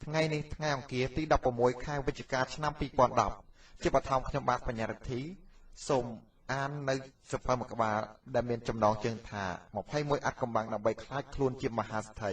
ថ្ងៃនេះថ្ងៃអង្គារទី16ខែវិច្ឆិកាឆ្នាំ2010ជាបឋមខ្ញុំបាទបញ្ញារិទ្ធីសូមអាននៅសភៅមួយក្បាលដែលមានចំណងជើងថា21អាត់កំបាំងដើម្បីខ្លាចខ្លួនជាមហាសេដ្ឋី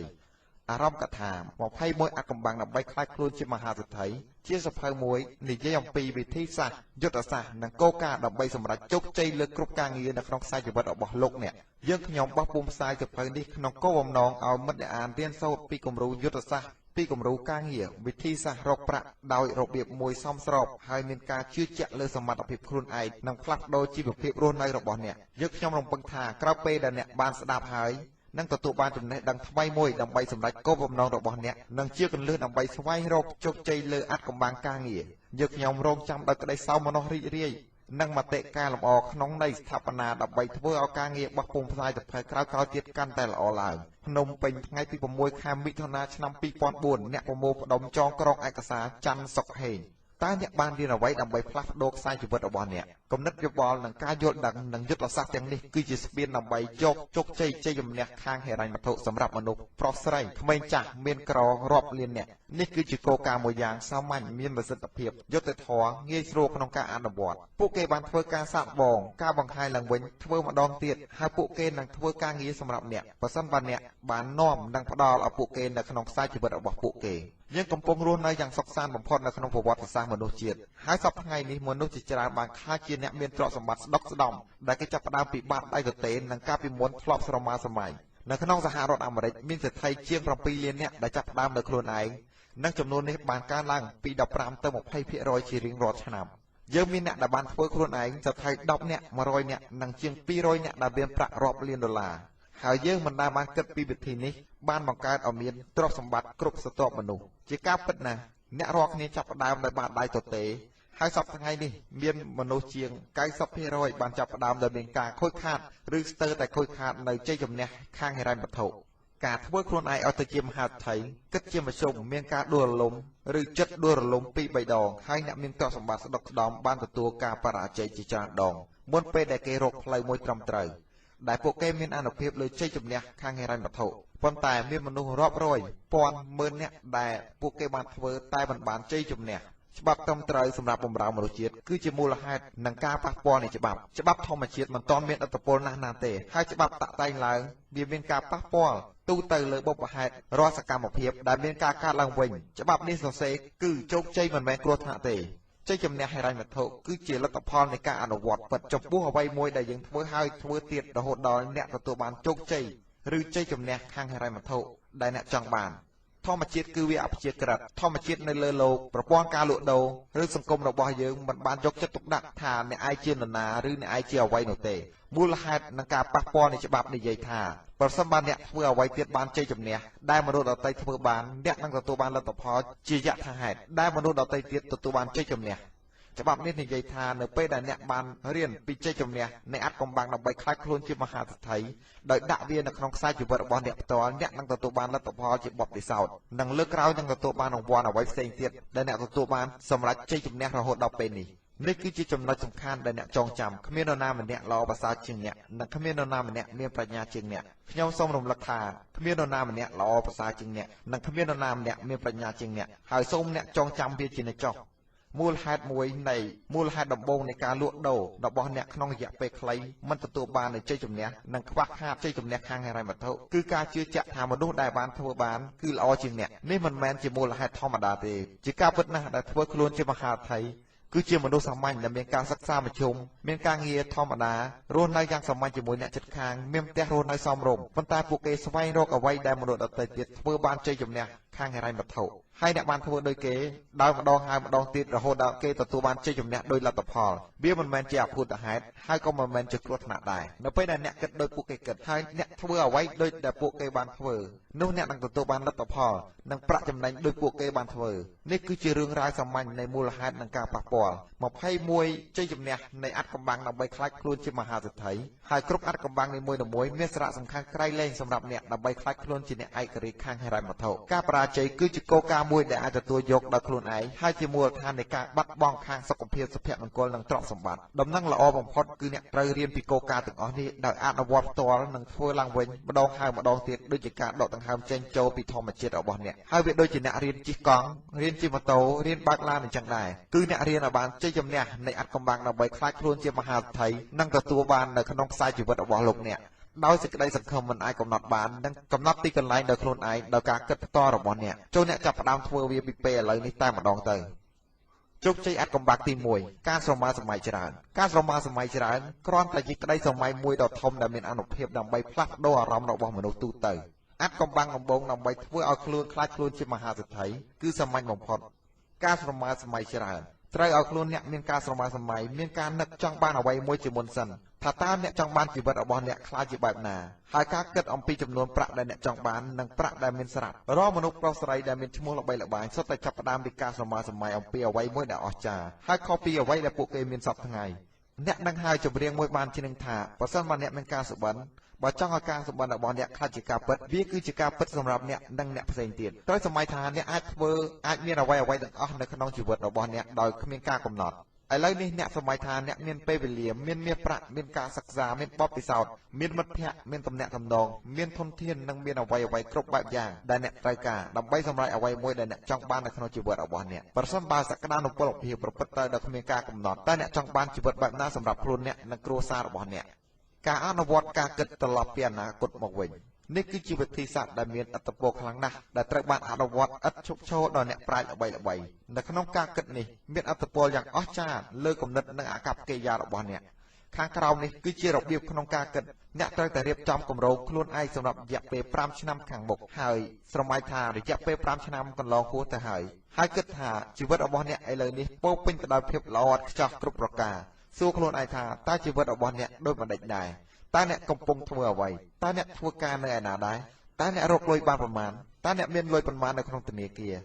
អារម្មណ៍កថា21អាត់កំបាំងដើម្បីខ្លាចខ្លួនជាមហាសេដ្ឋីជាសភៅមួយនិយាយអំពីវិធីសាស្ត្រយុទ្ធសាស្ត្រនិងគោលការណ៍ដើម្បីសម្រេចជោគជ័យលើគ្រប់ការងារនៅក្នុងខ្សែជីវិតរបស់លោកអ្នកយើងខ្ញុំបោះពុម្ពផ្សាយសភៅនេះក្នុងគោលបំណងឲ្យមិត្តអ្នកអានរៀនសូត្រពីគំរូយុទ្ធសាស្ត្រពីគំរូការងារវិធីសាស្ត្ររកប្រាក់ដោយរបៀបមួយសមស្របហើយមានការជឿជាក់លើសមត្ថភាពខ្លួនឯងនិងផ្លាស់ប្ដូរជីវភាពរស់នៅរបស់អ្នកយើងខ្ញុំរំពឹងថាក្រោយពេលដែលអ្នកបានស្ដាប់ហើយនឹងទទួលបានចំណេះដឹងថ្មីមួយដើម្បីសម្រេចគោលបំណងរបស់អ្នកនិងជាគន្លឹះដើម្បីស្វែងរកជោគជ័យលើអាថ៌កំបាំងការងារយើងខ្ញុំរងចាំដោយក្តីសោមនស្សរីករាយនិងមតិកែលម្អក្នុងន័យស្ថាបនាដើម្បីធ្វើឲ្យការងារបោះពុម្ពផ្សាយសភៅក្រោយៗទៀតកាន់តែល្អឡើងភ្នំពេញថ្ងៃទី6ខែមិថុនាឆ្នាំ2004អ្នកប្រមូលផ្ដុំចងក្រងឯកសារច័ន្ទសុកហេងតើអ្នកបានរៀនអ្វីដើម្បីផ្លាស់ប្ដូរខ្សែជីវិតរបស់អ្នកគំនិតយោបល់និងការយល់ដឹងនិងយុទ្ធសាស្ត្រទាំងនេះគឺជាស្ពានដើម្បីយកជោគជ័យជ័យជំនះខាងហិរញ្ញវត្ថុសម្រាប់មនុស្សប្រុសស្រីក្មេងចាស់មានក្ររាប់លានអ្នកនេះគឺជាគោលការណ៍មួយយ៉ាងសាមញ្ញមានប្រសិទ្ធភាពយុត្តិធម៌ងាយស្រួលក្នុងការអនុវត្តពួកគេបានធ្វើការសាកល្បងការបង្ហាញឡើងវិញធ្វើម្ដងទៀតហើយពួកគេនឹងធ្វើការងារសម្រាប់អ្នកបើសិនបើអ្នកបាននាំនិងផ្ដល់ឲ្យពួកគេនៅក្នុងខ្សែជីវិតរបស់ពួកគេយើងកំពុងរស់នៅយ៉ាងសុខសាន្តបំផុតនៅក្នុងប្រវត្តិសាស្ត្រមនុស្សជាតិហើយសប្តាហ៍ថ្ងៃនេះមនុស្សជាច្រើនបានក្លាយជាអ្នកមានទ្រព្យសម្បត្តិស្ដុកស្ដម្ភដែលគេចាប់ផ្ដើមពីបាតដៃទទេនិងការពីមុនធ្លាប់ស្រមាសម័យនៅក្នុងសហរដ្ឋអាមេរិកមានសេដ្ឋីជាង7លានអ្នកដែលចាប់ផ្ដើមដោយខ្លួនឯងនិងចំនួននេះបានកើនឡើងពី15ទៅ20%ជារៀងរាល់ឆ្នាំយើងមានអ្នកដែលបានធ្វើខ្លួនឯងសេដ្ឋី10អ្នក100អ្នកនិងជាង200អ្នកដែលមានប្រាក់រាប់លានដុល្លារហើយយើងមិនដែលបានគិតពីវិធីនេះបានបង្កើតឲ្យមានទ្រព្យសម្បត្តិគ្រប់ស្រទាប់មនុស្សជាការពិតណាស់អ្នករាល់គ្នាចាប់ផ្ដើមដោយបាតដៃទទេហើយសប្តាហ៍ថ្ងៃនេះមានមនុស្សជាង90%បានចាប់ផ្ដើមដោយមានការខូចខាតឬស្ទើរតែខូចខាតនៅជ័យជំនះខាងហិរញ្ញវត្ថុការធ្វើខ្លួនឯងឲ្យទៅជាមហាសេដ្ឋីគិតជាមធ្យមមានការដួលរលំឬចិត្តដួលរលំពី3ដងហើយអ្នកមានទ្រព្យសម្បត្តិស្ដុកស្ដម្ភបានទទួលការបរាជ័យជាច្រើនដងមុនពេលដែលគេរកផ្លូវមួយត្រឹមត្រូវដែលពួកគេមានអានុភាពលើជ័យជំនះខាងហិរញ្ញវត្ថុប៉ុន្តែមានមនុស្សរាប់រយពាន់ម៉ឺនអ្នកដែលពួកគេបានធ្វើតែមិនបានជ័យជំនះច្បាប់ត្រឹមត្រូវសម្រាប់បម្រើមនុស្សជាតិគឺជាមូលហេតុនៃការប៉ះពាល់នៃច្បាប់ធម្មជាតិមិនទាន់មានឥទ្ធិពលណាស់ណាទេហើយច្បាប់តាក់តែងឡើងវាមានការប៉ះពាល់ទូទៅលើបុព្វហេតុរាល់សកម្មភាពដែលមានការកើតឡើងវិញច្បាប់នេះសរសេរគឺជោគជ័យមិនមែនគ្រោះថ្នាក់ទេជ័យជំនះហិរញ្ញវត្ថុគឺជាលទ្ធផលនៃការអនុវត្តពិតចំពោះអ្វីមួយដែលយើងធ្វើហើយធ្វើទៀតរហូតដល់អ្នកទទួលបានជោគជ័យឬជ័យជំនះខាងហិរញ្ញវត្ថុដែលអ្នកចង់បានធម្មជាតិគឺវាអព្យាក្រឹតធម្មជាតិនៅលើលោកប្រព័ន្ធការលក់ដូរឬសង្គមរបស់យើងមិនបានយកចិត្តទុកដាក់ថាអ្នកឯងជានរណាឬអ្នកឯងជាអ្វីនោះទេមូលហេតុនឹងការប៉ះពាល់នៃច្បាប់និយាយថាប្រសិនបើអ្នកធ្វើអ្វីទៀតបានជ័យជំនះដែលមនុស្សដទៃធ្វើបានអ្នកនឹងទទួលបានលទ្ធផលជាយថាហេតុដែលមនុស្សដទៃទៀតទទួលបានជ័យជំនះច្បាប់នេះនិយាយថានៅពេលដែលអ្នកបានរៀនពីជ័យជំនះនៃអាថ៌កំបាំងដើម្បីខ្លាចខ្លួនជាមហាសេដ្ឋីដោយដាក់វានៅក្នុងខ្សែជីវិតរបស់អ្នកផ្ទាល់អ្នកនឹងទទួលបានលទ្ធផលជាបទពិសោធន៍និងលើកក្រោយនឹងទទួលបានរង្វាន់អ្វីផ្សេងទៀតដែលអ្នកទទួលបានសម្រាប់ជ័យជំនះរហូតដល់ពេលនេះនេះគឺជាចំណុចសំខាន់ដែលអ្នកចងចាំគ្មាននរណាម្នាក់ល្អប្រសើរជាងអ្នកនិងគ្មាននរណាម្នាក់មានប្រាជ្ញាជាងអ្នកខ្ញុំសូមរំលឹកថាគ្មាននរណាម្នាក់ល្អប្រសើរជាងអ្នកនិងគ្មាននរណាម្នាក់មានប្រាជ្ញាជាងអ្នកហើយសូមអ្នកចងចាំវាជានិច្ចចុះមូលហេតុដំបូងនៃការលក់ដូររបស់អ្នកក្នុងរយៈពេលខ្លីមិនទទួលបាននូវជ័យជំនះនិងខ្វះខាតជ័យជំនះខាងហិរញ្ញវត្ថុគឺការជឿជាក់ថាមនុស្សដែលបានធ្វើបានគឺល្អជាងអ្នកនេះមិនមែនជាមូលហេតុធម្មតាទេជាការពិតណាស់ដែលធ្វើខ្លួនជាមហាសេដ្ឋីគឺជាមនុស្សសាមញ្ញដែលមានការសិក្សាមធ្យមមានការងារធម្មតារស់នៅយ៉ាងសាមញ្ញជាមួយអ្នកជិតខាងមានផ្ទះរស់នៅសមរម្យប៉ុន្តែពួកគេស្វែងរកអ្វីដែលមនុស្សដទៃទៀតធ្វើបានជ័យជំនះខាងហិរញ្ញវត្ថុហើយអ្នកបានធ្វើដោយគេដោយម្ដងហើយម្ដងទៀតរហូតដល់គេទទួលបានជ័យជំនះដោយលទ្ធផលវាមិនមែនជាអភូតហេតុហើយក៏មិនមែនជាគ្រោះថ្នាក់ដែរនៅពេលដែលអ្នកគិតដោយពួកគេគិតហើយអ្នកធ្វើអ្វីដោយដែលពួកគេបានធ្វើនោះអ្នកនឹងទទួលបានលទ្ធផលនិងប្រាក់ចំណេញដោយពួកគេបានធ្វើនេះគឺជារឿងរ៉ាវសាមញ្ញនៃមូលហេតុនិងការប៉ះពាល់21ជ័យជំនះនៃអាថ៌កំបាំងដើម្បីខ្លាចខ្លួនជាមហាសេដ្ឋីហើយគ្រប់អាថ៌កំបាំងនីមួយៗមានសារៈសំខាន់ក្រៃលែងសម្រាប់អ្នកដើម្បីខ្លាចខ្លួនជាអ្នកឯករាជ្យខាងហិរញ្ញវត្ថុការបរាជ័យគឺជាគោលការណ៍ មួយដែលអាចទទួលយកដោយខ្លួនឯងហើយជាមូលដ្ឋាននៃការបាត់បង់ខាងសុខភាពសុភមង្គលនិងទ្រព្យសម្បត្តិដំណឹងល្អបំផុតគឺអ្នកត្រូវរៀនពីគោលការណ៍ទាំងអស់នេះដោយអនុវត្តផ្ទាល់និងធ្វើឡើងវិញម្ដងហើយម្ដងទៀតដូចជាការដកដង្ហើមចេញចូលពីធម្មជាតិរបស់អ្នកហើយវាដូចជាអ្នករៀនជិះកង់រៀនជិះម៉ូតូរៀនបើកឡានអញ្ចឹងដែរគឺអ្នករៀនឲ្យបានជ័យជំនះនៃអត្តកម្បាំងដើម្បីខ្លាចខ្លួនជាមហាសេដ្ឋីនិងទទួលបាននៅក្នុងខ្សែជីវិតរបស់លោកអ្នកដោយសេចក្តីសង្ឃឹមមិនអាចកំណត់បាននិងកំណត់ទីកន្លែងដោយខ្លួនឯងដោយការគិតផ្ទាល់របស់អ្នកចូលអ្នកចាប់ផ្ដើមធ្វើវាពីពេលឥឡូវនេះតែម្ដងទៅជោគជ័យអត្តកម្បាំងទី1ការស្រមើសម័យច្រើនការស្រមើសម័យច្រើនគ្រាន់តែជាក្តីសម័យមួយដ៏ធំដែលមានអានុភាពដើម្បីផ្លាស់ប្ដូរអារម្មណ៍របស់មនុស្សទូទៅអត្តកម្បាំងដំបូងដើម្បីធ្វើឲ្យខ្លួនខ្លាចខ្លួនជាមហាសេដ្ឋីគឺសាមញ្ញបំផុតការស្រមើសម័យច្រើនត្រូវឲ្យខ្លួនអ្នកមានការស្រមើសម័យមានការនឹកចង់បានអ្វីមួយជាមុនសិនថាតើអ្នកចង់បានជីវិតរបស់អ្នកខ្លាចជាបែបណាហើយការគិតអំពីចំនួនប្រាក់ដែលអ្នកចង់បាននិងប្រាក់ដែលមានស្រាប់រាល់មនុស្សប្រុសស្រីដែលមានឈ្មោះល្បីល្បាញសុទ្ធតែចាប់ផ្ដើមពីការស្រមើសម័យអំពីអ្វីមួយដែលអស្ចារ្យហើយខុសពីអ្វីដែលពួកគេមានសពថ្ងៃអ្នកនឹងហើយចម្រៀងមួយបានជានឹងថាបើសិនមកអ្នកមានការសុបិនបើចង់ឲ្យការសម្បត្តិរបស់អ្នកខ្លាចជាការពិតវាគឺជាការពិតសម្រាប់អ្នកនិងអ្នកផ្សេងទៀតត្រូវសម័យថាអ្នកអាចមានអ្វីទាំងអស់នៅក្នុងជីវិតរបស់អ្នកដោយគ្មានការកំណត់ឥឡូវនេះអ្នកសម័យថាអ្នកមានពេលវេលាមានមាសប្រាក់មានការសិក្សាមានបទពិសោធន៍មានមិត្តភ័ក្តិមានទំនាក់ទំនងមានធនធាននិងមានអ្វីគ្រប់បែបយ៉ាងដែលអ្នកត្រូវការដើម្បីសម្រេចអ្វីមួយដែលអ្នកចង់បាននៅក្នុងជីវិតរបស់អ្នកប្រសិនបើសក្តានុពលភាពប្រព្រឹត្តទៅដោយគ្មានការកំណត់តើអ្នកចង់បានជីវិតបែបណាសម្រាប់ខ្លួនអ្នកនិងគ្រួសាររបស់អ្នកការអនុវត្តការគិតត្រឡប់ពីអនាគតមកវិញនេះគឺជាវិធីសាស្ត្រដែលមានឥទ្ធិពលខ្លាំងណាស់ដែលត្រូវបានអនុវត្តឥតឈប់ឈរដោយអ្នកប្រាជ្ញល្បីៗនៅក្នុងការគិតនេះមានឥទ្ធិពលយ៉ាងអស្ចារ្យលើគំនិតនិងអាកប្បកិរិយារបស់អ្នកខាងក្រោមនេះគឺជារបៀបក្នុងការគិតអ្នកត្រូវតែរៀបចំគម្រោងខ្លួនឯងសម្រាប់រយៈពេល5ឆ្នាំខាងមុខហើយស្រមៃថារយៈពេល5ឆ្នាំកន្លងហួសទៅហើយគិតថាជីវិតរបស់អ្នកឥឡូវនេះពោពេញទៅដោយភាពល្អឥតខ្ចោះគ្រប់ប្រការសួរខ្លួនឯងថាតើជីវិតរបស់អ្នកដូចម្តេចដែរតើអ្នកកំពុងធ្វើអ្វីតើអ្នកធ្វើការនៅឯណាដែរតើអ្នករកលុយបានប៉ុន្មានតើអ្នកមានលុយប៉ុន្មាននៅក្នុងធនាគារ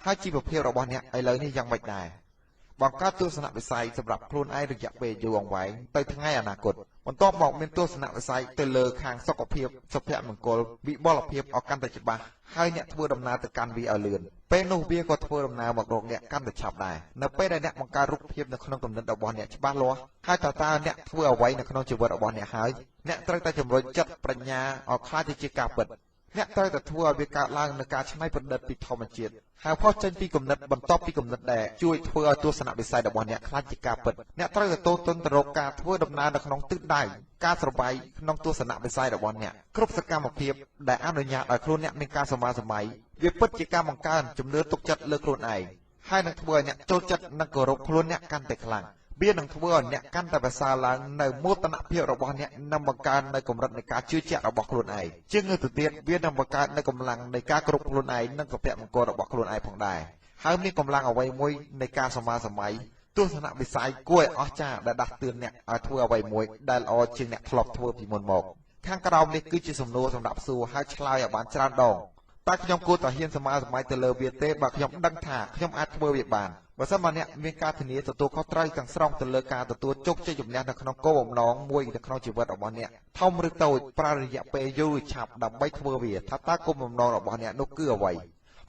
ហើយជីវភាពរបស់អ្នកឥឡូវនេះយ៉ាងម៉េចដែរបង្កើតទស្សនវិស័យសម្រាប់ខ្លួនឯងរយៈពេលយូរអង្វែងទៅថ្ងៃអនាគតបន្ទាប់មកមានទស្សនវិស័យទៅលើខាងសុខភាពសុភមង្គលវិបលភាពឲ្យកាន់តែច្បាស់ហើយអ្នកធ្វើដំណើរទៅកាន់វាឲ្យលឿនពេលនោះវាក៏ធ្វើដំណើរមករកអ្នកកាន់តែឆាប់ដែរនៅពេលដែលអ្នកបង្កើតរូបភាពនៅក្នុងគំនិតរបស់អ្នកច្បាស់លាស់ហើយតើអ្នកធ្វើអ្វីនៅក្នុងជីវិតរបស់អ្នកហើយអ្នកត្រូវតែជំរុញចិត្តប្រាជ្ញាឲ្យខ្លាចទៅជាការពិតអ្នកត្រូវតែធ្វើឲ្យវាកើតឡើងនូវការច្នៃប្រឌិតពីធម្មជាតិហើយផុសចេញពីគំនិតបន្ទាប់ពីគំនិតដែលជួយធ្វើឲ្យទស្សនវិស័យរបស់អ្នកខ្លាចជាការពិតអ្នកត្រូវតែទស្សនទៅរកការធ្វើដំណើរនៅក្នុងទិសដៅការស្រមៃក្នុងទស្សនវិស័យរបស់អ្នកគ្រប់សកម្មភាពដែលអនុញ្ញាតឲ្យខ្លួនអ្នកមានការសម័យវាពិតជាការបង្កើនជំនឿទុកចិត្តលើខ្លួនឯងហើយនឹងធ្វើឲ្យអ្នកចូលចិត្តនិងគោរពខ្លួនអ្នកកាន់តែខ្លាំងវានឹងធ្វើឲ្យអ្នកកាន់តែប្រសើរឡើងនៅមោទនភាពរបស់អ្នកនិងបង្កើននៅកម្រិតនៃការជឿជាក់របស់ខ្លួនឯងជាងនេះទៅទៀតវានឹងបង្កើតនៅកម្លាំងនៃការគោរពខ្លួនឯងនិងសុភមង្គលរបស់ខ្លួនឯងផងដែរហើយមានកម្លាំងអ្វីមួយនៃការសម័យទស្សនវិស័យគួរឲ្យអស្ចារ្យដែលដាស់តឿនអ្នកឲ្យធ្វើអ្វីមួយដែលល្អជាងអ្នកធ្លាប់ធ្វើពីមុនមកខាងក្រោមនេះគឺជាសំណួរសម្រាប់សួរហើយឆ្លើយឲ្យបានច្រើនដងតើខ្ញុំគួរតែហ៊ានសម័យទៅលើវាទេបើខ្ញុំដឹងថាខ្ញុំអាចធ្វើវាបានបើសិនមកអ្នកមានការធានាទទួលខុសត្រូវទាំងស្រុងទៅលើការទទួលជោគជ័យជំនះនៅក្នុងគោលបំណងមួយនៅក្នុងជីវិតរបស់អ្នកធំឬតូចប្រើរយៈពេលយូរឬឆាប់ដើម្បីធ្វើវាថាតើគោលបំណងរបស់អ្នកនោះគឺអ្វី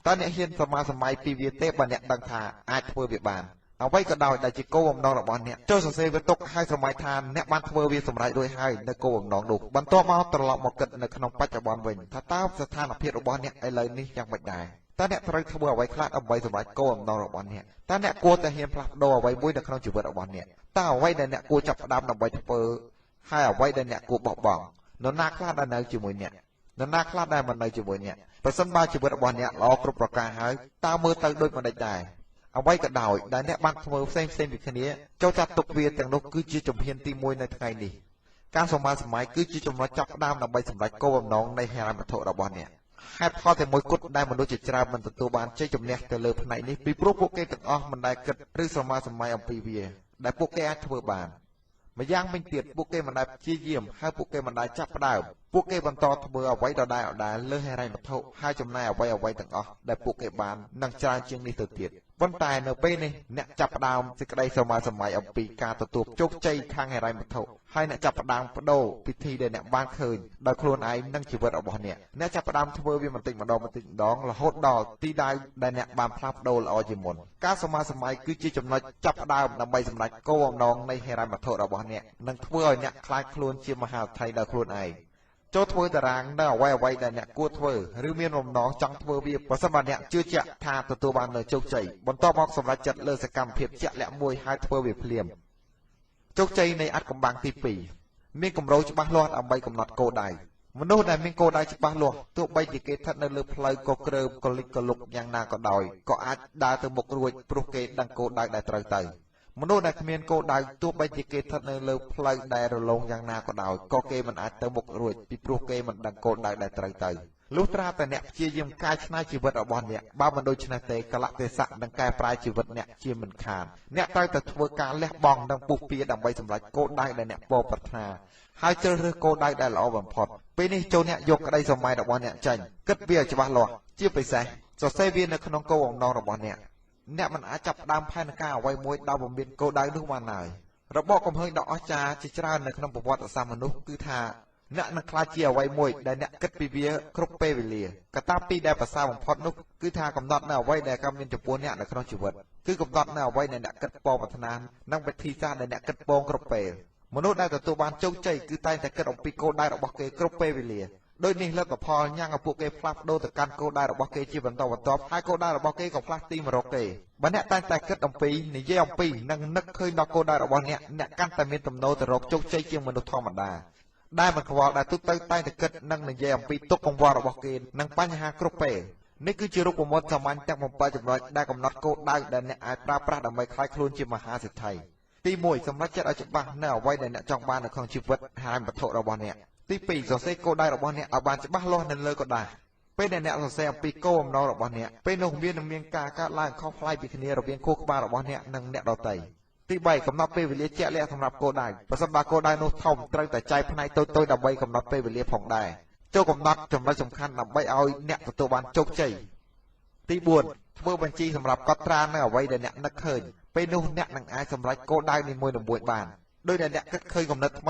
តើអ្នកហ៊ានសម័យពីវាទេបើអ្នកដឹងថាអាចធ្វើវាបានអ្វីក៏ដោយដែលជាគោលបំណងរបស់អ្នកចូលសរសេរវាទុកហើយស្រមៃថាអ្នកបានធ្វើវាសម្រេចរួចហើយនៅគោលបំណងនោះបន្ទាប់មកត្រឡប់មកគិតនៅក្នុងបច្ចុប្បន្នវិញថាតើស្ថានភាពរបស់អ្នកឥឡូវនេះយ៉ាងម៉េចដែរតើអ្នកត្រូវធ្វើអ្វីខ្លះដើម្បីសម្រេចគោលបំណងរបស់អ្នកតើអ្នកគួរតែហ៊ានផ្លាស់ប្ដូរអ្វីមួយនៅក្នុងជីវិតរបស់អ្នកតើអ្វីដែលអ្នកគួរចាប់ផ្ដើមដើម្បីធ្វើហើយអ្វីដែលអ្នកគួរបោះបង់នរណាខ្លះដែលនៅជាមួយអ្នកនរណាខ្លះដែលមិននៅជាមួយអ្នកប្រសិនបើជីវិតរបស់អ្នកល្អគ្រប់ប្រការហើយតើមើលទៅដូចម្តេចដែរអ្វីក៏ដោយដែលអ្នកបានធ្វើផ្សេងពីគ្នាចូលចាត់ទុកវាទាំងនោះគឺជាជំហានទី1នៅថ្ងៃនេះការសម័យគឺជាចំណុចចាប់ផ្ដើមដើម្បីសម្រេចគោលបំណងនៃហិរញ្ញវត្ថុរបស់អ្នកហេតុផលតែមួយគត់ដែលមនុស្សជាច្រើនមិនទទួលបានជ័យជំនះទៅលើផ្នែកនេះពីព្រោះពួកគេទាំងអស់មិនដែលគិតឬសម័យអំពីវាដែលពួកគេអាចធ្វើបានម្យ៉ាងវិញទៀតពួកគេមិនដែលព្យាយាមហើយពួកគេមិនដែលចាប់ផ្ដើមពួកគេបន្តធ្វើអ្វីដដែលលើហិរញ្ញវត្ថុហើយចំណាយអ្វីទាំងអស់ដែលពួកគេបាននឹងច្រើនជាងនេះទៅទៀត ប៉ុន្តែនៅពេលនេះអ្នកចាប់ផ្ដើមសេចក្តីស្រមើស្រមៃអំពីការទទួលជោគជ័យខាងហិរញ្ញវត្ថុហើយអ្នកចាប់ផ្ដើមបដូរពិធីដែលអ្នកបានឃើញដោយខ្លួនឯងនិងជីវិតរបស់អ្នកចាប់ផ្ដើមធ្វើវាបន្តិចម្ដងរហូតដល់ទីដៅដែលអ្នកបានផ្លាស់ប្ដូរល្អជាងមុនការស្រមើស្រមៃគឺជាចំណុចចាប់ផ្ដើមដើម្បីសម្រេចគោលបំណងនៃហិរញ្ញវត្ថុរបស់អ្នកនិងធ្វើឲ្យអ្នកខ្លាចខ្លួនជាមហាអធិដោយខ្លួនឯងចូលធ្វើតារាងនៅអ្វីដែលអ្នកគួរធ្វើឬមានបំណងចង់ធ្វើវាប្រសិនបើអ្នកជឿជាក់ថាទទួលបាននូវជោគជ័យបន្ទាប់មកសម្រេចចិត្តលើសកម្មភាពជាក់លាក់មួយហើយធ្វើវាភ្លាមជោគជ័យនៃអាថ៌កំបាំងទី2មានគម្រោងច្បាស់លាស់ដើម្បីកំណត់គោលដៅមនុស្សដែលមានគោលដៅច្បាស់លាស់ទោះបីជាគេស្ថិតនៅលើផ្លូវកក្រើមកលិចកលុកយ៉ាងណាក៏ដោយក៏អាចដើរទៅមុខរួចព្រោះគេដឹងគោលដៅដែលត្រូវទៅមនុស្សដែលគ្មានគោលដៅទោះបីជាគេស្ថិតនៅលើផ្លូវដែលរលងយ៉ាងណាក៏ដោយក៏គេមិនអាចទៅមុខរួចពីព្រោះគេមិនដឹងគោលដៅដែលត្រូវទៅលុះត្រាតែអ្នកព្យាយាមកែច្នៃជីវិតរបស់អ្នកបើមិនដូច្នេះទេកលៈទេសៈនឹងកែប្រែជីវិតអ្នកជាមិនខានអ្នកត្រូវតែធ្វើការលះបង់និងពុះពៀដើម្បីសម្រេចគោលដៅដែលអ្នកពោលប្រាថ្នាហើយជ្រើសរើសគោលដៅដែលល្អបំផុតពេលនេះចូលអ្នកយកក្តីស្រមៃរបស់អ្នកចេញគិតវាឲ្យច្បាស់លាស់ជាពិសេសសរសេរវានៅក្នុងគោលបំណងរបស់អ្នកមិនអាចចាប់ផ្ដើមផែនការអ្វីមួយដោយមិនមានគោលដៅនោះបានឡើយរបបកំហឹងដ៏អស្ចារ្យជាច្រើននៅក្នុងប្រវត្តិសាស្ត្រមនុស្សគឺថាអ្នកនឹងខ្លាចជាអ្វីមួយដែលអ្នកគិតពីវាគ្រប់ពេលវេលាកត្តាពីរដែលប្រសើរបំផុតនោះគឺថាកំណត់នៅអ្វីដែលកម្មមានចំពោះអ្នកនៅក្នុងជីវិតគឺកំណត់នៅអ្វីដែលអ្នកគិតពងប្រាថ្នានិងវិធីសាស្ត្រដែលអ្នកគិតពងគ្រប់ពេលមនុស្សដែលទទួលបានជោគជ័យគឺតែងតែគិតអំពីគោលដៅរបស់គេគ្រប់ពេលវេលាដោយនេះលទ្ធផលញ៉ាំងឲ្យពួកគេផ្លាស់ប្ដូរទៅកាន់គោលដៅរបស់គេជាបន្តបន្ទាប់ហើយគោលដៅរបស់គេក៏ផ្លាស់ទីមករកគេបើអ្នកតែងតែគិតអំពីនិយាយអំពីនិងនឹកឃើញដល់គោលដៅរបស់អ្នកកាន់តែមានទំនោរទៅរកជោគជ័យជាងមនុស្សធម្មតាដែលមិនខ្វល់ដែលទូទៅតែងតែគិតនិងនិយាយអំពីទុក្ខកង្វល់របស់គេនិងបញ្ហាគ្រប់ពេលនេះគឺជារូបមន្តសាមញ្ញទាំង7ចំណុចដែលកំណត់គោលដៅដែលអ្នកអាចប្រើប្រាស់ដើម្បីក្លាយខ្លួនជាមហាសេដ្ឋីទី1សម្រេចចិត្តឲ្យច្បាស់នៅអ្វីដែលអ្នកចង់បាននៅក្នុងជីវិតហិរញ្ញវត្ថុរបស់អ្នកទី2សរសេរគោលដៅរបស់អ្នកឲ្យបានច្បាស់លាស់នៅលើกระดาษពេលដែលអ្នកសរសេរអំពីគោលបំណងរបស់អ្នកពេលនោះវានឹងមានការកើតឡើងខុសប្លែកពីគ្នារវាងខួរក្បាលរបស់អ្នកនិងអ្នកដទៃទី3កំណត់ពេលវេលាជាក់លាក់សម្រាប់គោលដៅប្រសិនបើគោលដៅនោះធំត្រូវតែចែកផ្នែកតូចៗដើម្បីកំណត់ពេលវេលាផងដែរចូលកំណត់ចំណុចសំខាន់ដើម្បីឲ្យអ្នកទទួលបានជោគជ័យទី4ធ្វើបញ្ជីសម្រាប់កត់ត្រានៅអ្វីដែលអ្នកនឹកឃើញពេលនោះអ្នកនឹងអាចសម្រេចគោលដៅនីមួយៗបានដោយដែលអ្នកគិតឃើញគំនិតថ្ម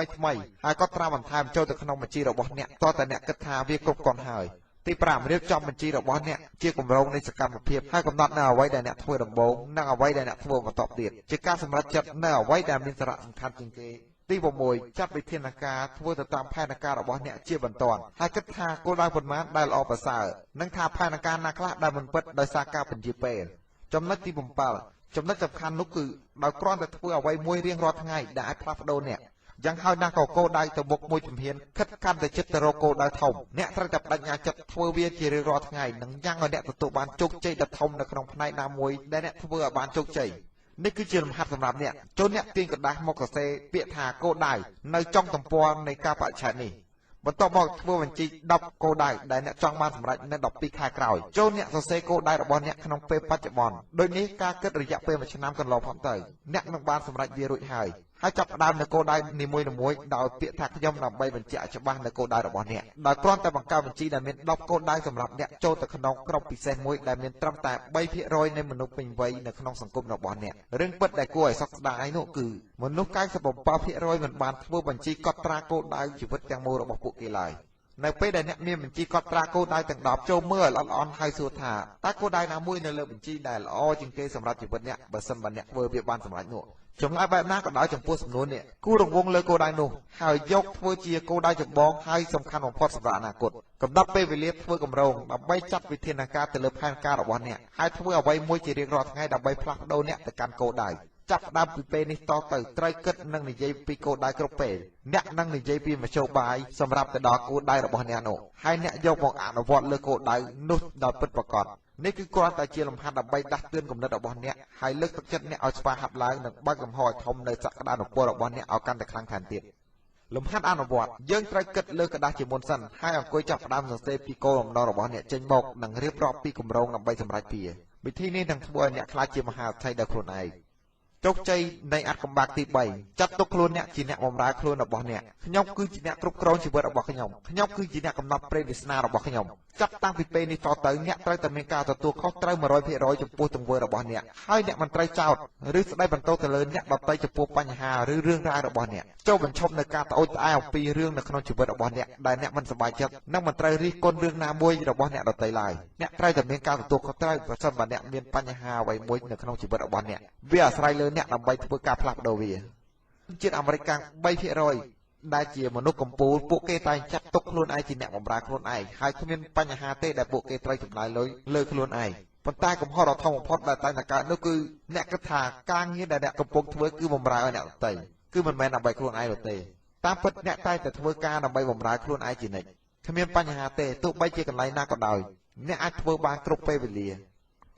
ីហើយក៏ត្រាបន្ថែមចូលទៅក្នុងបញ្ជីរបស់អ្នកតើតើអ្នកគិតថាវាគ្រប់គ្រាន់ហើយទី5រៀបចំបញ្ជីរបស់អ្នកជាគម្រោងនៃសកម្មភាពហើយកំណត់នៅអ្វីដែលអ្នកធ្វើដំបូងនិងអ្វីដែលអ្នកធ្វើបន្តទៀតជាការសម្រេចចិត្តនៅអ្វីដែលមានសារៈសំខាន់ជាងគេទី6ចាត់វិធានការធ្វើទៅតាមផែនការរបស់អ្នកជាបន្ទាន់ហើយគិតថាគោលដៅប៉ុន្មានដែលល្អប្រសើរនិងថាផែនការណាខ្លះដែលមិនពិតដោយសារការបញ្ជាពេលចំណុចទី7ចំណុចសំខាន់នោះគឺដោយគ្រាន់តែធ្វើអ្វីមួយរៀងរាល់ថ្ងៃដែលអាចផ្លាស់ប្ដូរអ្នកយ៉ាងហោចណាស់ក៏គោលដៅទៅមុខមួយជំហានខិតកាន់តែជិតទៅរកគោលដៅធំអ្នកត្រូវតែបដិញ្ញាចិត្តធ្វើវាជារៀងរាល់ថ្ងៃនិងយ៉ាងឲ្យអ្នកទទួលបានជោគជ័យដ៏ធំនៅក្នុងផ្នែកណាមួយដែលអ្នកធ្វើឲ្យបានជោគជ័យនេះគឺជាលំហាត់សម្រាប់អ្នកចូលអ្នកទាញក្រដាស់មកសរសេរពាក្យថាគោលដៅនៅចុងទំព័រនៃការបរិច្ឆេទនេះបន្ទាប់មកធ្វើបញ្ជី10គោលដៅដែលអ្នកចង់បានសម្រេចនៅ12ខែក្រោយចូលអ្នកសរសេរគោលដៅរបស់អ្នកក្នុងពេលបច្ចុប្បន្នដូចនេះការគិតរយៈពេល1ឆ្នាំកន្លងផុតទៅអ្នកនឹងបានសម្រេចវារួចហើយចាប់ផ្ដើមនៅគោលដៅនីមួយៗដោយពាក្យថាខ្ញុំដើម្បីបញ្ជាក់ច្បាស់នៅគោលដៅរបស់អ្នកដោយគ្រាន់តែបង្កើតបញ្ជីដែលមាន10គោលដៅសម្រាប់អ្នកចូលទៅក្នុងក្រុមពិសេសមួយដែលមានត្រឹមតែ3%នៃមនុស្សពេញវ័យនៅក្នុងសង្គមរបស់អ្នករឿងពិតដែលគួរឲ្យសោកស្ដាយនោះគឺមនុស្ស97%មិនបានធ្វើបញ្ជីកត់ត្រាគោលដៅជីវិតទាំងមូលរបស់ពួកគេឡើយនៅពេលដែលអ្នកមានបញ្ជីកត់ត្រាគោលដៅទាំង10ចូលមើលឲ្យល្អិតល្អន់ហើយសួរថាតើគោលដៅណាមួយនៅលើបញ្ជីដែលល្អជាងគេសម្រាប់ជីវិតអ្នកបើសិនបើអ្នកធ្វើវាបានសម្រេចនោះចម្លើយបែបណាក៏ដោយចំពោះសំណួរនេះគូរង្វង់លើគោលដៅនោះហើយយកធ្វើជាគោលដៅចម្បងហើយសំខាន់បំផុតសម្រាប់អនាគតកំណត់ពេលវេលាធ្វើគម្រោងដើម្បីចាត់វិធានការទៅលើផែនការរបស់អ្នកហើយធ្វើអ្វីមួយជារៀងរាល់ថ្ងៃដើម្បីផ្លាស់ប្ដូរអ្នកទៅកាន់គោលដៅចាប់ផ្ដើមពីពេលនេះតទៅត្រូវគិតនិងនិយាយពីគោលដៅគ្រប់ពេលអ្នកនឹងនិយាយពីមធ្យោបាយសម្រាប់ទៅដល់គោលដៅរបស់អ្នកនោះហើយអ្នកយកមកអនុវត្តលើគោលដៅនោះដោយពិតប្រាកដនេះគឺគ្រាន់តែជាលំហាត់ដើម្បីដាស់តឿនគំនិតរបស់អ្នកហើយលើកទឹកចិត្តអ្នកឲ្យស្វាហាប់ឡើងនិងបើកចំហឲ្យធំនៅសក្តានុពលរបស់អ្នកឲ្យកាន់តែខ្លាំងថែមទៀតលំហាត់អនុវត្តយើងត្រូវគិតលើกระดาษជាមុនសិនហើយអង្គុយចាប់ផ្ដើមសរសេរពីគោលបំណងរបស់អ្នកចេញមកនិងរៀបរាប់ពីគម្រោងដើម្បីសម្រេចវាវិធីនេះនឹងធ្វើឲ្យអ្នកក្លាយជាមហាអធិដោយខ្លួនឯង ជោគជ័យនៃអត្ថកម្បាក់ទី3ចាត់ទុកខ្លួនអ្នកជាអ្នកបម្រើខ្លួនរបស់អ្នកខ្ញុំគឺជាអ្នកគ្រប់គ្រងជីវិតរបស់ខ្ញុំគឺជាអ្នកកំណត់ព្រេងវាសនារបស់ខ្ញុំចាប់តាំងពីពេលនេះតទៅអ្នកត្រូវតែមានការទទួលខុសត្រូវ 100% ចំពោះទង្វើរបស់អ្នកហើយអ្នកមិនត្រូវចោទឬស្ដីបន្ទោសទៅលើអ្នកដទៃចំពោះបញ្ហាឬរឿងរ៉ាវរបស់អ្នកចូលបញ្ឈប់នៅការត្អូញត្អែអំពីរឿងនៅក្នុងជីវិតរបស់អ្នកដែលអ្នកមិនសប្បាយចិត្តនិងមិនត្រូវរិះគន់រឿងណាមួយរបស់អ្នកដទៃឡើយអ្នកត្រូវតែមានការទទួលខុសត្រូវប្រសិនបើអ្នកមានបញ្ហាអ្វីមួយនៅក្នុងជីវិតរបស់អ្នកវាអាស្រ័យលើអ្នកដើម្បីធ្វើការផ្លាស់ប្ដូរវាជាតិអាមេរិកកាំង 3% ដែលជាមនុស្សកំពូលពួកគេតែងចាត់ទុកខ្លួនឯងជាអ្នកបម្រើខ្លួនឯងហើយគ្មានបញ្ហាទេដែលពួកគេត្រូវចំណាយលុយលើខ្លួនឯងប៉ុន្តែកំហុសដ៏ធំបំផុតដែលតែងតែកើតនោះគឺអ្នកគិតថាការងារដែលអ្នកកំពុងធ្វើគឺបម្រើឲ្យអ្នកដទៃគឺមិនមែនដើម្បីខ្លួនឯងនោះទេតាមពិតអ្នកតែងតែធ្វើការដើម្បីបម្រើខ្លួនឯងជានិច្ចគ្មានបញ្ហាទេទោះបីជាកន្លែងណាក៏ដោយអ្នកអាចធ្វើបានគ្រប់ពេលវេល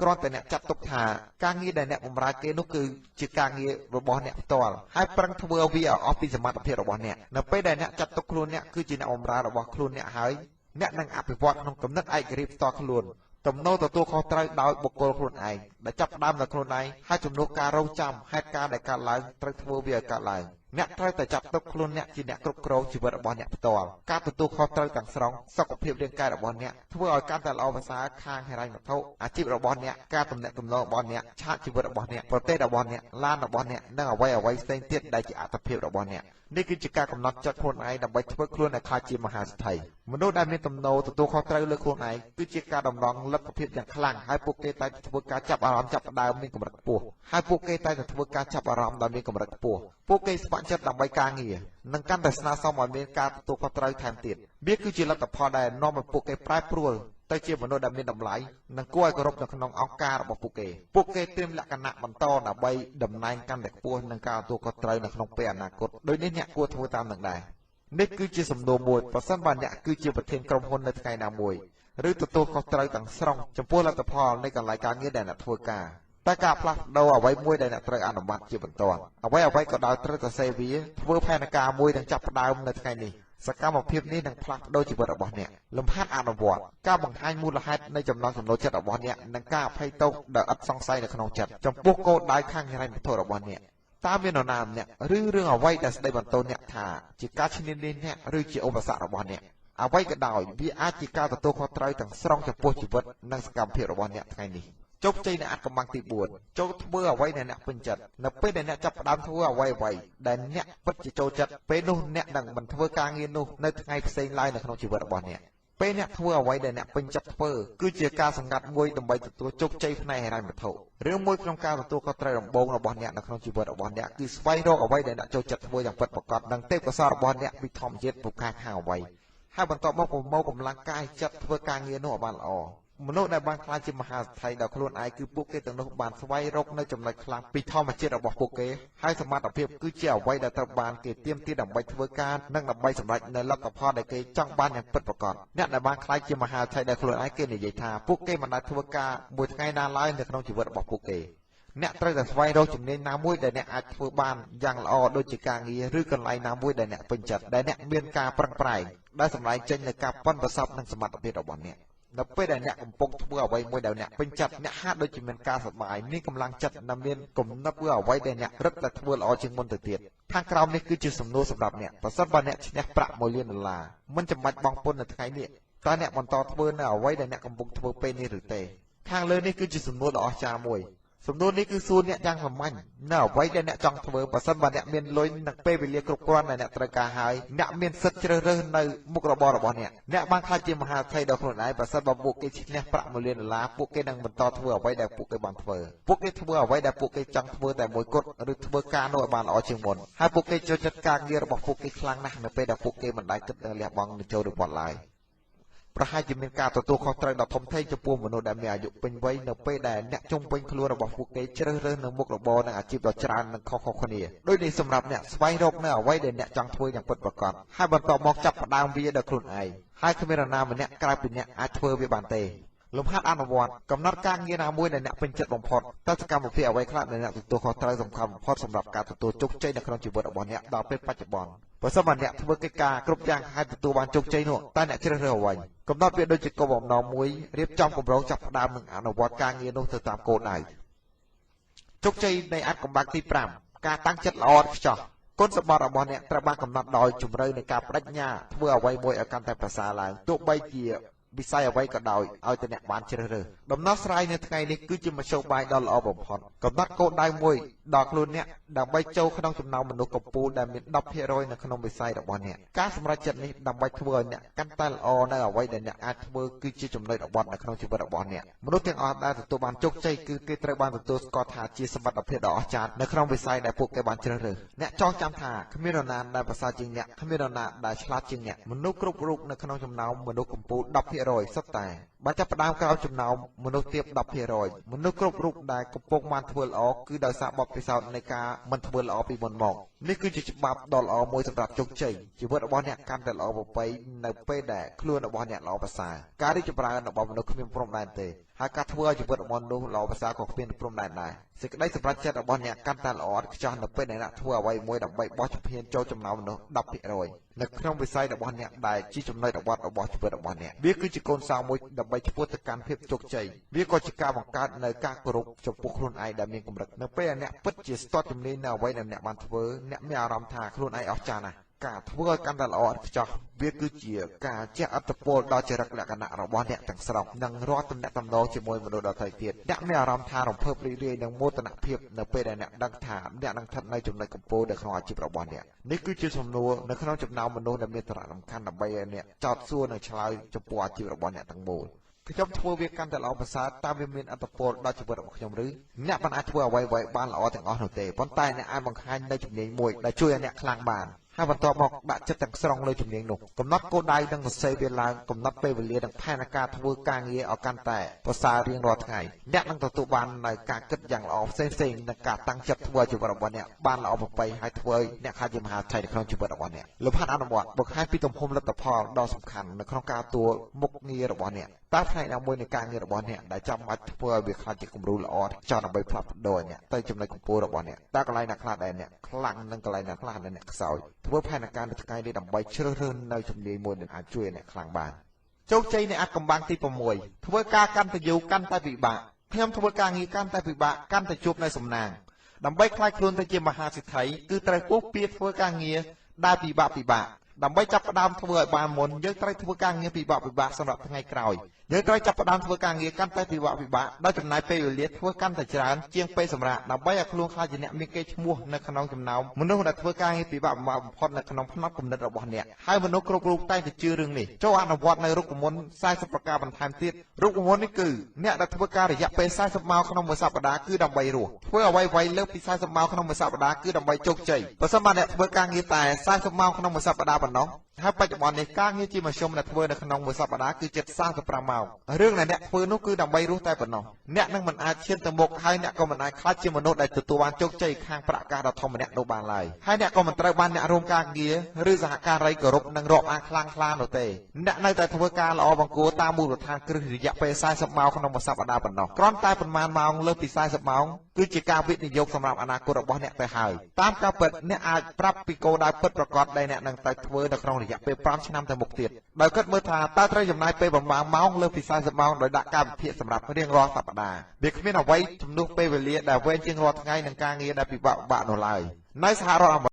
ាគ្រាន់តែអ្នកចាត់ទុកថាការងារដែលអ្នកបម្រើគេនោះគឺជាការងាររបស់អ្នកផ្ទាល់ហើយប្រឹងធ្វើវាឲ្យអស់ពីសមត្ថភាពរបស់អ្នកនៅពេលដែលអ្នកចាត់ទុកខ្លួនអ្នកគឺជាអ្នកបម្រើរបស់ខ្លួនអ្នកហើយអ្នកនឹងអភិវឌ្ឍក្នុងគំនិតឯករាជ្យផ្ទាល់ខ្លួនទំនោរទទួលខុសត្រូវដោយបុគ្គលខ្លួនឯងដែលចាប់ផ្ដើមដោយខ្លួនឯងហើយជំនួសការរងចាំហេតុការណ៍ដែលកើតឡើងត្រូវធ្វើវាឲ្យកើតឡើងអ្នកត្រូវតែចាត់ទុកខ្លួនអ្នកជាអ្នកគ្រប់គ្រងជីវិតរបស់អ្នកផ្ទាល់ការទទួលខុសត្រូវទាំងស្រុងសុខភាពរាងកាយរបស់អ្នកធ្វើឲ្យកាន់តែល្អប្រសើរខាងហិរញ្ញវត្ថុអាជីពរបស់អ្នកការទំនាក់ទំនងរបស់អ្នកឆាកជីវិតរបស់អ្នកប្រទេសរបស់អ្នកឡានរបស់អ្នកនិងអ្វីផ្សេងទៀតដែលជាអត្ថប្រយោជន៍របស់អ្នកនេះគឺជាការកំណត់ចិត្តខ្លួនឯងដើម្បីធ្វើខ្លួនឲ្យក្លាយជាមហាសេដ្ឋីមនុស្សដែលមានទំនោរទទួលខុសត្រូវលើខ្លួនឯងគឺជាការតម្រង់លទ្ធភាពយ៉ាងខ្លាំងហើយពួកគេតែងតែធ្វើការចាប់អារម្មណ៍ចាប់ផ្ដើមមានកម្រិតខ្ពស់ហើយពួកគេតែងតែធ្វើការចាប់អារម្មណ៍ដោយមានកម្រិតខ្ពស់ពួកគេស្ម័គ្រចិត្តដើម្បីការងារនិងកាន់តែស្នើសុំឲ្យមានការទទួលខុសត្រូវថែមទៀតវាគឺជាលទ្ធផលដែលនាំឲ្យពួកគេប្រែប្រួលទៅជាមនុស្សដែលមានតម្លៃនិងគួរឲ្យគោរពនៅក្នុងអង្គការរបស់ពួកគេត្រៀមលក្ខណៈបន្តដើម្បីតំណែងកាន់តែខ្ពស់នឹងការទទួលខុសត្រូវនៅក្នុងពេលអនាគតដោយនេះអ្នកគួរធ្វើតាមនឹងដែរនេះគឺជាសំណួរមួយប្រសិនបើអ្នកគឺជាប្រធានក្រុមហ៊ុននៅថ្ងៃណាមួយឬទទួលខុសត្រូវទាំងស្រុងចំពោះលទ្ធផលនៃកន្លែងការងារដែលអ្នកធ្វើការតែការផ្លាស់ប្ដូរអ្វីមួយដែលអ្នកត្រូវអនុវត្តជាបន្ទាន់អ្វីក៏ដោយត្រូវតែសេវាធ្វើផែនការមួយនឹងចាប់ផ្ដើមនៅថ្ងៃនេះសកម្មភាពនេះនឹងផ្លាស់ប្ដូរជីវិតរបស់អ្នកលំហាត់អនុវត្តការបង្ហាញមូលហេតុនៃចំណង់ចំណូលចិត្តរបស់អ្នកនិងការអភ័យទោសដែលឥតសង្ស័យនៅក្នុងចិត្តចំពោះគោលដៅខាងហិរញ្ញវត្ថុរបស់អ្នកតើមាននរណាម្នាក់ឬរឿងអ្វីដែលស្ដីបន្ទោសអ្នកថាជាការឈ្នានីសអ្នកឬជាឧបសគ្គរបស់អ្នកអ្វីក៏ដោយវាអាចជាការទទួលខុសត្រូវទាំងស្រុងចំពោះជីវិតនិងសកម្មភាពរបស់អ្នកថ្ងៃនេះជោគជ័យនៃអត្ថកម្បាំងទី4ចូលធ្វើអ្វីដែលអ្នកពេញចិត្តនៅពេលដែលអ្នកចាប់ផ្ដើមធ្វើអ្វីដែលអ្នកពិតជាចូលចិត្តពេលនោះអ្នកនឹងមិនធ្វើការងារនោះនៅថ្ងៃផ្សេងឡើយនៅក្នុងជីវិតរបស់អ្នកពេលអ្នកធ្វើអ្វីដែលអ្នកពេញចិត្តធ្វើគឺជាការសម្ងាត់មួយដើម្បីទទួលជោគជ័យផ្នែកហិរញ្ញវត្ថុរឿងមួយក្នុងការទទួលខុសត្រូវដំបូងរបស់អ្នកនៅក្នុងជីវិតរបស់អ្នកគឺស្វែងរកអ្វីដែលអ្នកចូលចិត្តធ្វើយ៉ាងពិតប្រាកដនិងទេពកោសល្យរបស់អ្នកពីធម្មជាតិពូកែខាងអ្វីហើយបន្ទាប់មកប្រមូលកម្លាំងកាយចិត្តធ្វើការងារនោះឲ្យបានល្អមនុស្សដែលបានខ្លាចជាមហាសេដ្ឋីដល់ខ្លួនឯងគឺពួកគេទាំងនោះបានស្វែងរកនៅចំណុចខ្លាំងពីធម្មជាតិរបស់ពួកគេហើយសមត្ថភាពគឺជាអ្វីដែលត្រូវបានគេទាមទារដើម្បីធ្វើការនិងដើម្បីសម្រេចនៅលទ្ធផលដែលគេចង់បានយ៉ាងពិតប្រាកដអ្នកដែលបានខ្លាចជាមហាសេដ្ឋីដល់ខ្លួនឯងគេនិយាយថាពួកគេមិនដែលធ្វើការមួយថ្ងៃណាឡើយនៅក្នុងជីវិតរបស់ពួកគេអ្នកត្រូវតែស្វែងរកជំនាញណាមួយដែលអ្នកអាចធ្វើបានយ៉ាងល្អដូចជាការងារឬកន្លែងណាមួយដែលអ្នកពេញចិត្តដែលអ្នកមានការប្រឹងប្រែងដែលសម្រេចចេញនូវការប៉ិនប្រសប់និងសមត្ថភាពរបស់អ្នកនៅពេលដែលអ្នកកំពុងធ្វើអ្វីមួយដែលអ្នកពេញចិត្តអ្នកហាក់ដូចជាមានការសប្បាយមានកម្លាំងចិត្តនិងមានគំនិតធ្វើអ្វីដែលអ្នករឹតតែធ្វើល្អជាងមុនទៅទៀតខាងក្រោមនេះគឺជាសំណួរសម្រាប់អ្នកប្រសិនបើអ្នកឈ្នះប្រាក់$1 លានមិនចាំបាច់បង់ពន្ធនៅថ្ងៃនេះតើអ្នកបន្តធ្វើនៅអ្វីដែលអ្នកកំពុងធ្វើពេលនេះឬទេខាងលើនេះគឺជាសំណួរដ៏អស្ចារ្យមួយសំណួរនេះគឺសួរអ្នកយ៉ាងសាមញ្ញនៅអ្វីដែលអ្នកចង់ធ្វើបើសិនបើអ្នកមានលុយនិងពេលវេលាគ្រប់គ្រាន់ដែលអ្នកត្រូវការហើយអ្នកមានសិទ្ធិជ្រើសរើសនៅមុខរបររបស់អ្នកបានខ្លាចជាមហាសេដ្ឋីដល់ខ្លួនឯងបើសិនបើពួកគេឈ្នះប្រាក់$1 លានពួកគេនឹងបន្តធ្វើអ្វីដែលពួកគេបានធ្វើពួកគេធ្វើអ្វីដែលពួកគេចង់ធ្វើតែមួយគត់ឬធ្វើការនោះឲ្យបានល្អជាងមុនហើយពួកគេចូលចិត្តការងាររបស់ពួកគេខ្លាំងណាស់នៅពេលដែលពួកគេមិនដែលគិតលះបង់នឹងចូលរបត់ឡើយប្រហែលជាមានការទទួលខុសត្រូវដ៏ធំធេងចំពោះមនុស្សដែលមានអាយុពេញវ័យនៅពេលដែលអ្នកជុំវិញខ្លួនរបស់ពួកគេជ្រើសរើសនៅមុខរបរនិងអាជីពដ៏ច្រើននិងខុសៗគ្នាដូចនេះសម្រាប់អ្នកស្វែងរកនៅអ្វីដែលអ្នកចង់ធ្វើយ៉ាងពិតប្រាកដហើយបន្ទាប់មកចាប់ផ្ដើមវាដោយខ្លួនឯងហើយគ្មាននរណាម្នាក់ក្រៅពីអ្នកអាចធ្វើវាបានទេលំហាត់អនុវត្តកំណត់ការងារណាមួយដែលអ្នកពេញចិត្តបំផុតតើសកម្មភាពអ្វីខ្លះដែលអ្នកទទួលខុសត្រូវសំខាន់បំផុតសម្រាប់ការទទួលជោគជ័យនៅក្នុងជីវិតរបស់អ្នកដល់ពេលបច្ចុប្បន្នបើសិនបើអ្នកធ្វើកិច្ចការគ្រប់យ៉ាងហើយទទួលបានជោគជ័យនោះតើអ្នកជ្រើសរើសអ្វីកំណត់វាដូចជាគោលបំណងមួយរៀបចំគម្រោងចាប់ផ្ដើមនិងអនុវត្តការងារនោះទៅតាមគោលដៅ ជោគជ័យនៃអាថ៌កំបាំងទី5ការតាំងចិត្តល្អឥតខ្ចោះគុណសម្បត្តិរបស់អ្នកត្រូវបានកំណត់ដោយជំរឿននៃការបដិញ្ញាធ្វើអ្វីមួយឲ្យកាន់តែប្រសើរឡើងទោះបីជាវិស័យអ្វីក៏ដោយឲ្យតែអ្នកបានជ្រើសរើសដំណោះស្រាយនៅថ្ងៃនេះគឺជាមធ្យោបាយដ៏ល្អបំផុតកំណត់គោលដៅមួយដល់ខ្លួនអ្នកដើម្បីចូលក្នុងចំណោមមនុស្សកំពូលដែលមាន 10% នៅក្នុងវិស័យរបស់អ្នកការសម្រេចចិត្តនេះដើម្បីធ្វើឲ្យអ្នកកាន់តែល្អនៅអ្វីដែលអ្នកអាចធ្វើគឺជាចំណុចរបត់នៅក្នុងជីវិតរបស់អ្នកមនុស្សទាំងអស់ដែលទទួលបានជោគជ័យគឺគេត្រូវបានទទួលស្គាល់ថាជាសមត្ថភាពដ៏អស្ចារ្យនៅក្នុងវិស័យដែលពួកគេបានជ្រើសរើសអ្នកចងចាំថាគ្មាននរណាដែលប្រសើរជាងអ្នកគ្មាននរណាដែលឆ្លាតជាងអ្នកមនុស្សគ្រប់រូបនៅក្នុងចំណោមមនុស្សកំពូល 10% សុទ្ធតែបានចាប់ផ្ដើមក្រោយចំណោមមនុស្សទាប 10% មនុស្សគ្រប់រូបដែលកំពុងបានធ្វើល្អគឺដោយសារបទពិសោធន៍នៃការមិនធ្វើល្អពីមុនមកនេះគឺជាច្បាប់ដ៏ល្អមួយសម្រាប់ជោគជ័យជីវិតរបស់អ្នកកាន់តែល្អប្រពៃនៅពេលដែលខ្លួនរបស់អ្នកល្អប្រសើរការរីកចម្រើនរបស់មនុស្សគ្មានព្រំដែនទេហើយការធ្វើឲ្យជីវិតរបស់មនុស្សល្អប្រសើរក៏គ្មានព្រំដែនដែរសេចក្តីសម្រេចចិត្តរបស់អ្នកកាន់តែល្អឥតខ្ចោះនៅពេលដែលអ្នកធ្វើអ្វីមួយដើម្បីបោះជំហានចូលចំណោមមនុស្ស 10% នៅក្នុងវិស័យរបស់អ្នកដែលជាចំណុចរបត់របស់ជីវិតរបស់អ្នកវាគឺជាកូនសោមួយដើម្បីឆ្ពោះទៅកាន់ភាពជោគជ័យវាក៏ជាការបង្កើតនៅការគោរពចំពោះខ្លួនឯងដែលមានកម្រិតនៅពេលដែលអ្នកពិតជាស្ទាត់ជំនាញនៅអ្វីដែលអ្នកបានធ្វើអ្នកមានអារម្មណ៍ថាខ្លួនឯងអស្ចារ្យណាស់ការធ្វើឲ្យកាន់តែល្អឥតខ្ចោះវាគឺជាការជះឥទ្ធិពលដល់ចរិតលក្ខណៈរបស់អ្នកទាំងស្រុងនិងរាល់ទំនាក់ទំនងជាមួយមនុស្សដទៃទៀតអ្នកមានអារម្មណ៍ថារំភើបរីករាយនិងមោទនភាពនៅពេលដែលអ្នកដឹងថាអ្នកនឹងស្ថិតនៅចំណុចកំពូលនៅក្នុងអាជីពរបស់អ្នកនេះគឺជាសំណួរនៅក្នុងចំណោមមនុស្សដែលមានសារៈសំខាន់ដើម្បីឲ្យអ្នកចោទសួរនិងឆ្លើយចំពោះអាជីពរបស់អ្នកទាំងមូលខ្ញុំធ្វើវាកាន់តែល្អប្រសើរតើវាមានឥទ្ធិពលដល់ជីវិតរបស់ខ្ញុំឬអ្នកមិនអាចធ្វើអ្វីៗបានល្អទាំងអស់នោះទេប៉ុន្តែអ្នកអាចបង្ហាញនូវជំនាញមួយដែលជួយឲ្យអ្នកខ្លាំងបានហើយបន្ទាប់មកដាក់ចិត្តទាំងស្រុងលើជំនាញនោះកំណត់គោលដៅនិងសរសេរវាឡើងកំណត់ពេលវេលានិងផែនការធ្វើការងារឲ្យកាន់តែប្រសើររៀងរាល់ថ្ងៃអ្នកនឹងទទួលបាននូវការគិតយ៉ាងល្អផ្សេងៗនិងការតាំងចិត្តធ្វើឲ្យជីវិតរបស់អ្នកបានល្អប្រពៃហើយធ្វើឲ្យអ្នកខ្លាចជាមហាថៃនៅក្នុងជីវិតរបស់អ្នកលំហាត់អនុវត្តបង្ហាញពីទំហំលទ្ធផលដ៏សំខាន់នៅក្នុងការទទួលមុខងាររបស់អ្នកតើផ្នែកណាមួយនៃការងាររបស់អ្នកដែលចាំបាច់ធ្វើឲ្យវាខ្លាចជាគំរូល្អចង់ដើម្បីផ្លាស់ប្ដូរអ្នកទៅចំណុចកំពូលរបស់អ្នកតើកន្លែងណាខ្លះដែលអ្នកខ្លាំងនិងកន្លែងណាខ្លះដែលអ្នកខ្សោយធ្វើផែនការនៅថ្ងៃនេះដើម្បីជ្រើសរើសនៅជំនាញមួយដែលអាចជួយអ្នកខ្លាំងបានជោគជ័យនៃអាថ៌កំបាំងទី6ធ្វើការកាន់តែយូរកាន់តែពិបាកខ្ញុំធ្វើការងារកាន់តែពិបាកកាន់តែជួបនៅសំណាងដើម្បីខ្លាចខ្លួនទៅជាមហាសិទ្ធិគឺត្រូវពុះពៀធ្វើការងារដែលពិបាកដើម្បីចាប់ផ្ដើមធ្វើឲ្យបានមុនយើងត្រូវធ្វើការងារពិបាកសម្រាប់ថ្ងៃក្រោយយើងត្រូវចាប់ផ្ដើមធ្វើការងារកាន់តែពិបាកដោយចំណាយពេលវេលាធ្វើកាន់តែច្រើនជាងពេលសម្រាប់ដើម្បីឲ្យខ្លួនខ្លាចជាអ្នកមានកេរ្តិ៍ឈ្មោះនៅក្នុងចំណោមមនុស្សដែលធ្វើការងារពិបាកបំផុតនៅក្នុងផ្នត់គំនិតរបស់អ្នកហើយមនុស្សគ្រប់រូបតែងតែជឿរឿងនេះចូលអនុវត្តនៅរូបមន្ត40ប្រការបន្ថែមទៀតរូបមន្តនេះគឺអ្នកដែលធ្វើការរយៈពេល40ម៉ោងក្នុងមួយសប្តាហ៍គឺដើម្បីរស់ធ្វើអ្វីៗលើសពី40ម៉ោងក្នុងមួយសប្តាហ៍គឺដើម្បីជោគជ័យបើសិនបើអ្នកធ្វើការងារតែ40ម៉ោងក្នុងមួយសប្តាហ៍ប៉ុណ្ណោះហើយបច្ចុប្បន្ននេះការងារជាមធ្យមដែលធ្វើនៅក្នុងមួយសប្តាហ៍គឺជិត45ម៉ោងរឿងដែលអ្នកធ្វើនោះគឺដើម្បីរស់តែប៉ុណ្ណោះអ្នកនឹងមិនអាចឈានទៅមុខហើយអ្នកក៏មិនអាចខ្លាចជាមនុស្សដែលទទួលបានជោគជ័យខាងប្រាក់កាសដ៏ធំម្នាក់នោះបានឡើយហើយអ្នកក៏មិនត្រូវបានអ្នករួមការងារឬសហការីគោរពនិងរាប់អានខ្លាំងក្លានោះទេអ្នកនៅតែធ្វើការល្អបង្គួរតាមមូលដ្ឋានគ្រឹះរយៈពេល40ម៉ោងក្នុងមួយសប្តាហ៍ប៉ុណ្ណោះគ្រាន់តែប៉ុន្មានម៉ោងលើសពី40ម៉ោងគឺជាការវិនិយោគសម្រាប់អនាគតរបស់អ្នកទៅហើយតាមការពិតអ្នកអាចប្រាប់ពីគោលដៅពិតប្រាកដដែលអ្នកនឹងទៅធ្វើនៅក្នុងរយៈពេល5ឆ្នាំទៅមុខទៀតដោយគិតមើលថាតើត្រូវចំណាយពេលប្រមាណម៉ោងលើសពី40ម៉ោងដោយដាក់ការវិភាគសម្រាប់រៀងរាល់សប្តាហ៍វាគ្មានអ្វីជំនួសពេលវេលាដែលវែងជាងរាល់ថ្ងៃនឹងការងារដែលពិបាកនោះឡើយនៅសហរដ្ឋអាមេរិក